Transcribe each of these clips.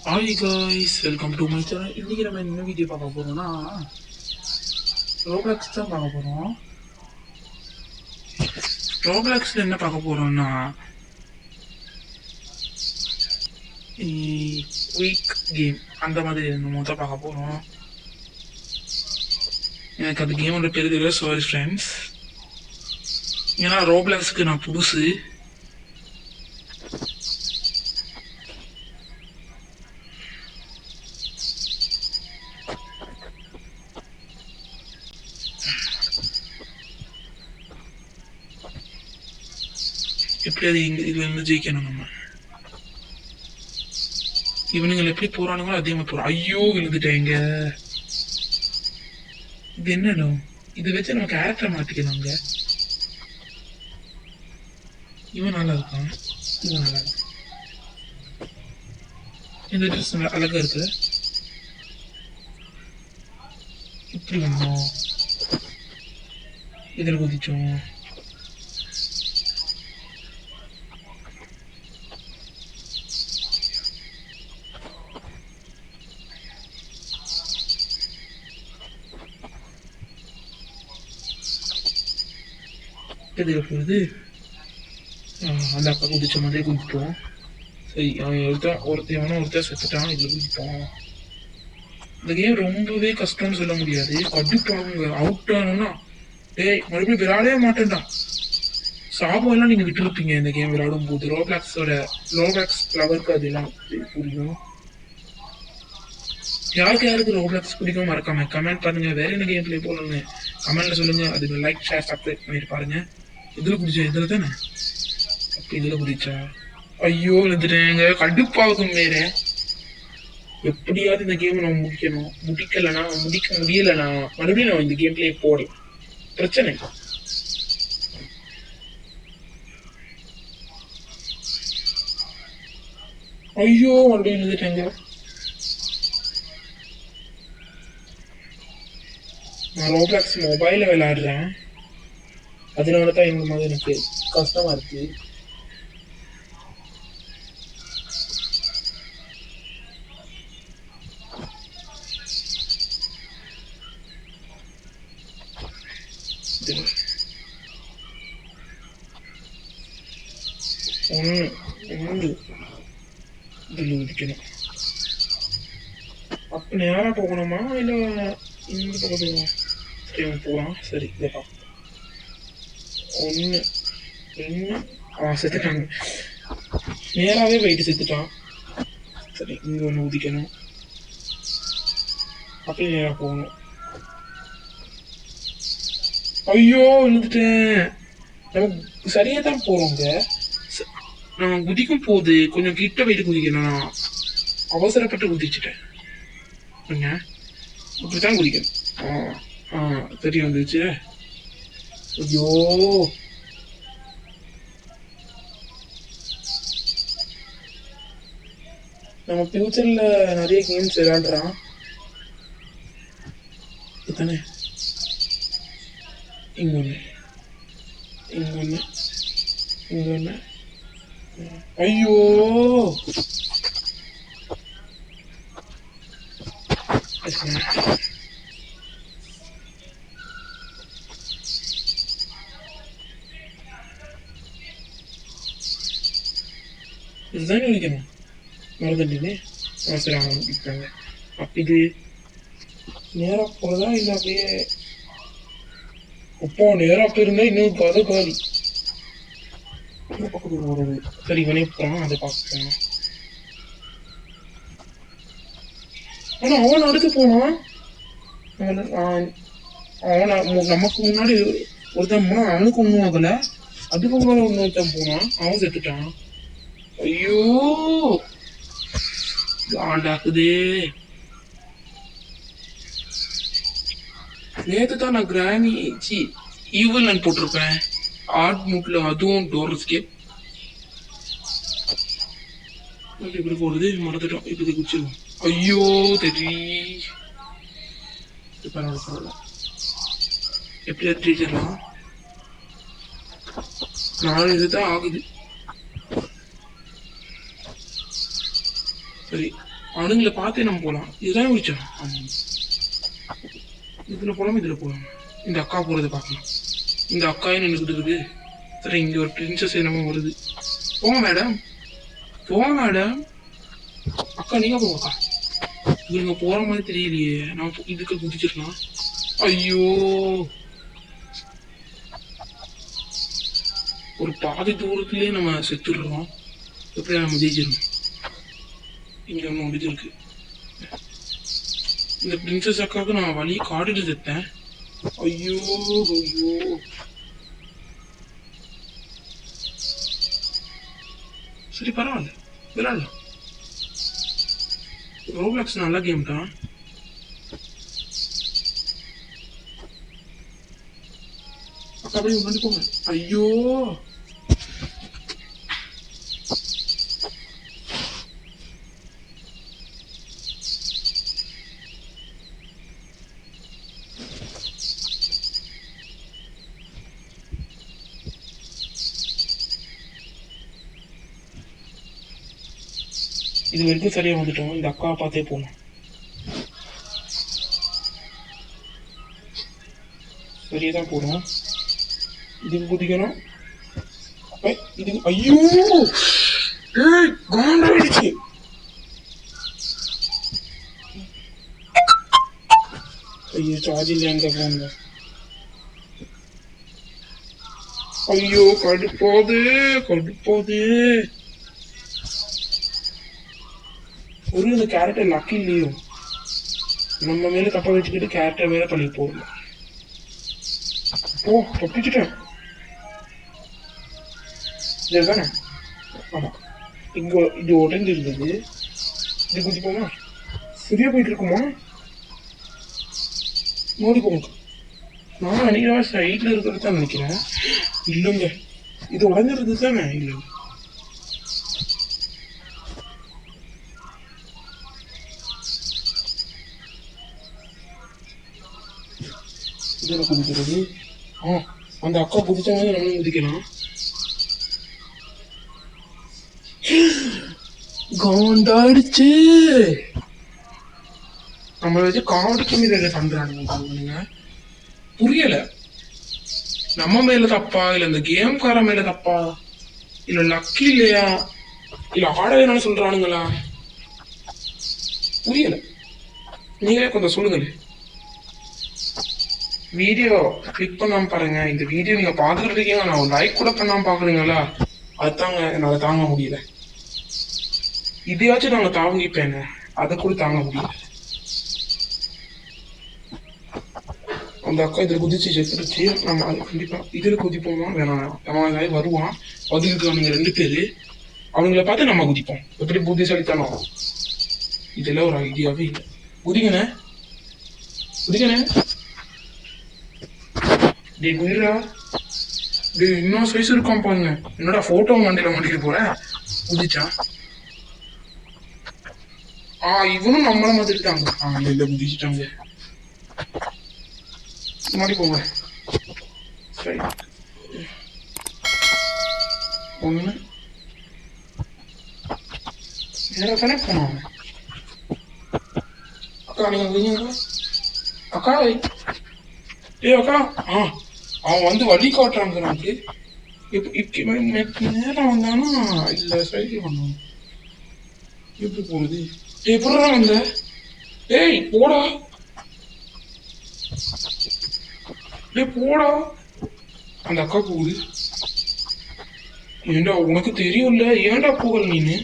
Hi guys, welcome to my channel. இன்றைக்கி நம்ம என்ன வீடியோ பார்க்க போகிறோம்னா ரோப்ளாக்ஸ் தான் பார்க்க போகிறோம். ரோப்ளாக்ஸில் என்ன பார்க்க போகிறோம்னா குயிக் கேம் அந்த மாதிரி நம்ம தான் பார்க்க போகிறோம். எனக்கு அந்த கேமோட பேர் தெரியல, சாரி ஃப்ரெண்ட்ஸ். ஏன்னா ரோப்ளாக்ஸுக்கு நான் புதுசு. எப்படி அது இதுல இருந்து ஜெயிக்கணும் நம்ம. இவனுங்களை எப்படி போறானுங்களோ அதே மாதிரி போறோம். ஐயோ விழுந்துட்டேங்க. இது என்ன? இதை வச்சு நம்ம கேரக்டர் மாத்திக்கலாங்க. இவன் நல்லா இருக்கான், இவன் நல்லா இருக்கான். இந்த ட்ரெஸ் அழகா இருக்கு. இப்படி வந்தோம், இதில் குதிச்சோம். இதில் போகுது. அந்த அக்கா குதிச்ச மாதிரி குதிப்போம். சரி, அவன் ஒருத்தன் செத்துட்டான். இதில் குதிப்போம். இந்த கேம் ரொம்பவே கஷ்டம்னு சொல்ல முடியாது. கடுப்பாங்க. அவுட் ஆனோம்னா டேய் மறுபடியும் விளையாடவே மாட்டேன்டா. சாபம் எல்லாம் நீங்க விட்டுருப்பீங்க இந்த கேம் விளையாடும் போது. ரோப்ளாக்ஸ் லவருக்கு அதெல்லாம் புரியும். யாருக்கு ரோப்ளாக்ஸ் பிடிக்கும் மறக்காம கமெண்ட் பண்ணுங்க. வேற என்ன கேம் பிளே போகணும்னு கமெண்ட்ல சொல்லுங்க. அதுக்கு லைக், ஷேர், சப்ஸ்கிரைப் பண்ணிட்டு பாருங்க. இதுல குதிச்சா இதுல தானே. அப்ப இதுல குதிச்சா ஐயோ வந்துட்டேங்க. கடுப்பாகும் வேற. எப்படியாவது இந்த கேம் நான் முடிக்கணும். முடிக்க முடியலனா மறுபடியும் நான் இந்த கேம் பிளே போடலாம். பிரச்சனை ஐயோ மறுபடியும் எழுதிட்டேங்க. நான் ரோப்ளாக்ஸ் மொபைலில் விளையாடுறேன். அதனால தான் இந்த மாதிரி எனக்கு கஷ்டமா இருக்கு. இதில் குதிக்கணும். அப்போ நேராக போகணுமா இல்லை இந்த பக்கத்துக்கு? சரி போகலாம். சரி இதப்பா 1 2 செத்துட்டாங்க. நேராகவே போயிட்டு செத்துட்டான். சரி இங்கே ஒன்று குதிக்கணும். அப்படியே நேராக போகணும். ஐயோ விழுந்துட்டேன். நம்ம சரியா தான் போறோங்க. நம்ம குதிக்கும் போது கொஞ்சம் கிட்ட போயிட்டு குதிக்கணும். அவசரப்பட்டு குதிச்சுட்டேன். இப்படித்தான் குதிக்கணும். சரி வந்துச்சு. ஐயோ நம்ம ஃபியூச்சர்ல நிறைய கேம்ஸ் விளையாடுறான். இத்தனை இங்க ஒண்ணு, இங்க ஒண்ணு, இங்க ஒண்ணு. ஐயோ இதுதான் நினைக்கணும். மறந்துட்டீங்க. சரி ஆரம்பிப்பாங்க. அப்ப இது நேரா போறதா இல்ல அப்படியே? அப்போ நேரா போயிருந்தா இன்னும் கதை காலி. பக்கத்துக்கு போறது. சரி இவனே போறான், அதை பார்க்கலாம். ஆனா அவன் அடுத்து போனான். அவனை நமக்கு முன்னாடி ஒருத்தன் போனான். அவனுக்கு ஒன்றும் ஆகல. அதுக்கு முன்னாடி ஒருத்தன் போனான். அவன் செத்துட்டான். ஐயோ ஆண்டாக்குதே. நேற்று தான் நான் கிராணி ஈவல் லைன் போட்டிருப்பேன். ஆர்ட் மூட்ல அதுவும் டோர் எஸ்கேப். இப்படி போடுது மறந்துட்டோம். இப்படி குச்சிருவோம். ஐயோ தெரி எப்படி தெரிஞ்சிடலாம். 4 இதுதான் ஆகுது. சரி அவனுங்களை பார்த்தே நம்ம போலாம். இதுதான் யோசிச்சோம். ஆமா, இதுல போலாமா, இதுல போலாமா? இந்த அக்கா போறதை பார்க்கலாம். இந்த அக்காயே நின்றுக்கிட்டு இருக்கு. சரி, இங்க ஒரு பிரின்சஸ் என்னமோ வருது. போங்க மேடம், போங்க மேடம். அக்கா நீங்க போங்க அக்கா. இவங்க போற மாதிரி தெரியலையே. நான் இதுக்கு குதிச்சிடலாம். ஐயோ, ஒரு பாதி தூரத்திலேயே நம்ம செத்துடுறோம். எப்படி நம்ம ஜெயிச்சிடணும்? இங்க ஒண்ணு முடிஞ்சு இருக்கு. இந்த பிரின்சஸ் அக்காவுக்கு நான் வழி காட்டிட்டு செத்தேன். ஐயோ ஐயோ, சரி பரவாயில்ல, விளையாடலாம். ரோப்ளாக்ஸ் நல்ல கேம் தான். அக்கா அப்படியே முன்னாடி போங்க. ஐயோ, இது வரைக்கும் சரியா வந்துட்டோம். இந்த அக்காவை பார்த்தே போகலாம். சரியா தான் போறோம். இதுக்கு குதிக்கணும். இதுக்கு ஐயோ, ஏய் காண்டாயிடுச்சு. ஐயோ, சார்ஜ் இல்லை எங்க போங்க. ஐயோ, கடுப்போது கடுப்போது. ஒரு இந்த கேரக்டர் லக்கி இல்லையோ, நம்ம மேல தப்ப வச்சுக்கிட்டு கேரக்டர் மேல பழி போடலாம். ஓ, தப்பிச்சுட்டேன். இதுதானே? ஆமா, இங்க இது உடஞ்சு இருந்தது. இது குதிப்போமா? சரியா போயிட்டு இருக்குமா? மோடி போங்க. நான் நினைக்கிறேன் சைட்ல இருக்கிறது தான் நினைக்கிறேன். இல்லைங்க, இது உடஞ்சிருது தானே? இல்லை, இதுல குதிக்கிறது. அந்த அக்கா குதிச்ச மாதிரி நம்மளும் குதிக்கலாம். காண்டாடிச்சு. நம்ம வச்சு காமெடிக்கு மீது பண்றானுங்க. புரியல, நம்ம மேல தப்பா இல்ல இந்த கேம்கார மேல தப்பா இல்ல லக்கி இல்லையா இல்ல ஆட வேணும்னு சொல்றானுங்களா? புரியல. நீங்களே கொஞ்சம் சொல்லுங்களே. வீடியோ கிளிக் பண்ணாம பாருங்க. இந்த வீடியோ நீங்க பாத்துக்கிட்டு இருக்கீங்க, நான் ஒரு லைக் கூட பண்ணாம பாக்குறீங்களா? அதுதாங்க என்னால தாங்க முடியல. இதையாச்சும் நாங்க தாங்கிப்பேங்க, அதை கூட தாங்க முடியல. அந்த அக்கா இதுல குதிச்சு செத்துருச்சு. நம்ம அது கண்டிப்பா இதுல குதிப்போமா வேணாம்? அவன் வருவான், பதிலுக்கு நீங்க 2 பேரு. அவங்கள பார்த்து நம்ம குதிப்போம். எப்படி புத்திசாலித்தனம்? இதெல்லாம் ஒரு ஐடியாவே இல்லை. குதிங்கண்ணே, குதிங்கண்ணே. டே குதிரா, டே இன்னும் சைஸ் இருக்கான் பாருங்க. என்னடா போட்டோ மண்டியில மாட்டிட்டு போற? குதிச்சா இவனும் நம்மள மாதிரி தாங்க. இல்ல குதிச்சுட்டாங்க. முன்னாடி போங்க. சரி, ஒண்ணு நேரம் தானே போனாங்க. அக்கா நீங்க குதிங்க அக்கா. ஏ அக்கா, அவன் வந்து வழி காட்டுறாங்க நமக்கு. நேரம் வந்தானா இல்ல சைக்கிள் பண்ணுவான். எப்படி போகுது? எப்படா வந்த? ஏய் போடா, போடா. அந்த அக்கா போகுது. ஏண்டா உனக்கு தெரியும்ல, ஏன்டா போகல நீனு?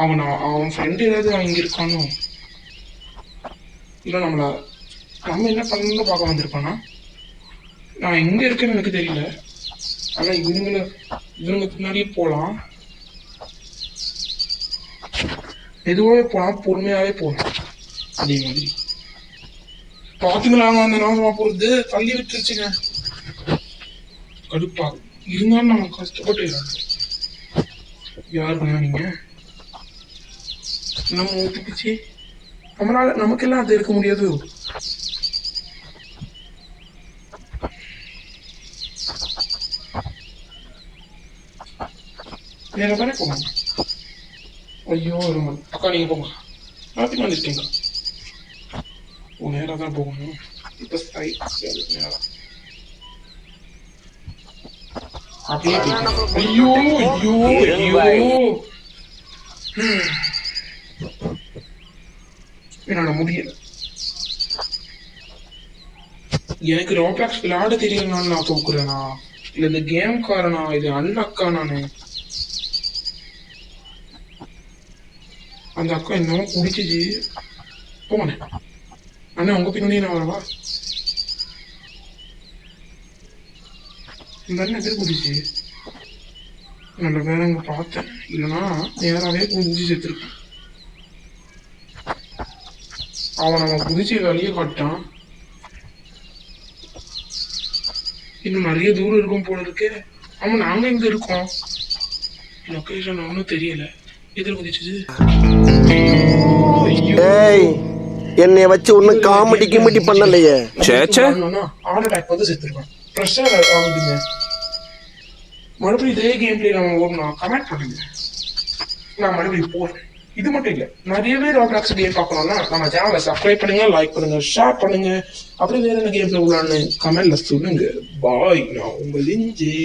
அவன் ஃப்ரெண்ட் ஏதாவது இங்க இருக்கானோ இல்ல நம்ம என்ன பண்ணணும்னு பார்க்க வந்திருப்பானா? நான் எங்க இருக்கேன்னு எனக்கு தெரியல. ஆனா இவங்க பின்னாடியே போலாம். மெதுவாவே போலாம், பொறுமையாவே போலாம். அதே மாதிரி பாத்துக்கலாங்க. அந்த நாசமா போறது தள்ளி விட்டுருச்சுங்க. கடுப்பா இருந்தாலும் நம்ம கஷ்டப்பட்டு யாருங்க நீங்க? நம்ம ஊத்திக்குச்சு. நமக்கெல்லாம் அது இருக்க முடியாது. வேற தானே போகணும். ஐயோ அக்கா நீங்க போங்க மாத்தி வந்துருக்கீங்க நேரா தான் போகணும் இப்ப நேரம் அப்படியே ஐயோ ஐயோ ஐயோ என்னால முடியல எனக்கு ரோப்ளாக்ஸ் விளையாட தெரியலனால நான் தோக்குறேனா இல்ல இந்த கேம் காரனா இது அண்ணக்கா நானு அந்த அக்கா என்னமோ குடிச்சிச்சு போனேன் அண்ணா உங்க பின்னாடி நான் வரவா இந்த அண்ணன் எதிர் குடிச்சு நல்ல வேற அங்க பார்த்தேன் இல்லைன்னா நேராவே குதிச்சு செத்துருக்கேன் அவன் அவன் குதிச்சு வழிய காட்டான் இன்னும் நிறைய தூரம் இருக்கும் போல இருக்கு ஆமா நாங்க எங்க இருக்கோம் லொகேஷன் ஒன்னும் தெரியல எதிர் குதிச்சது என்னைய வச்சு ஒன்னும் காமெடி கிமெடி பண்ணலையே ஹார்ட் அட்டாக் வந்து செத்துருவேன் ப்ரெஷர் ஆகுதுங்க மறுபடியும் இதே கேம் பிளே நம்ம ஓடணும் கமெண்ட் பண்ணுங்க நான் மறுபடியும் போறேன் இது மட்டும் இல்ல நிறையவே ராப்ளாக்ஸ் கேம் பார்க்கணும்னா நம்ம சேனலை சப்ஸ்கிரைப் பண்ணுங்க லைக் பண்ணுங்க ஷேர் பண்ணுங்க அப்படி வேற என்ன கேம்ல உள்ளான்னு கமெண்ட்ல சொல்லுங்க பாய் நான் உங்க லிஞ்சே